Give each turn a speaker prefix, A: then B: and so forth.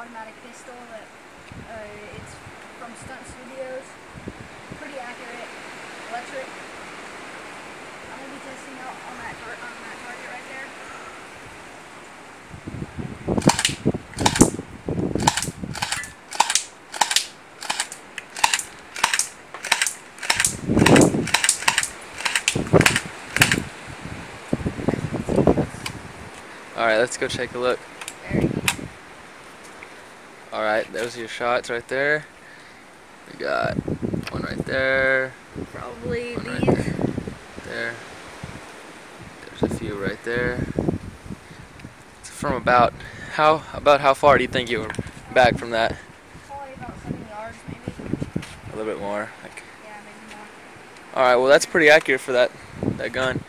A: automatic pistol that it's from Stunt Studios. Pretty accurate, electric. I'm gonna be testing out on that target right there.
B: Alright, let's go take a look.
A: Very easy.
B: Alright, those are your shots right there. We got one right there.
A: Probably
B: One right
A: these.
B: there. There's a few right there. It's from about how far do you think you were back from that?
A: Probably about 7 yards, maybe.
B: A little bit more. Like,
A: Yeah, maybe more.
B: alright, well that's pretty accurate for that gun.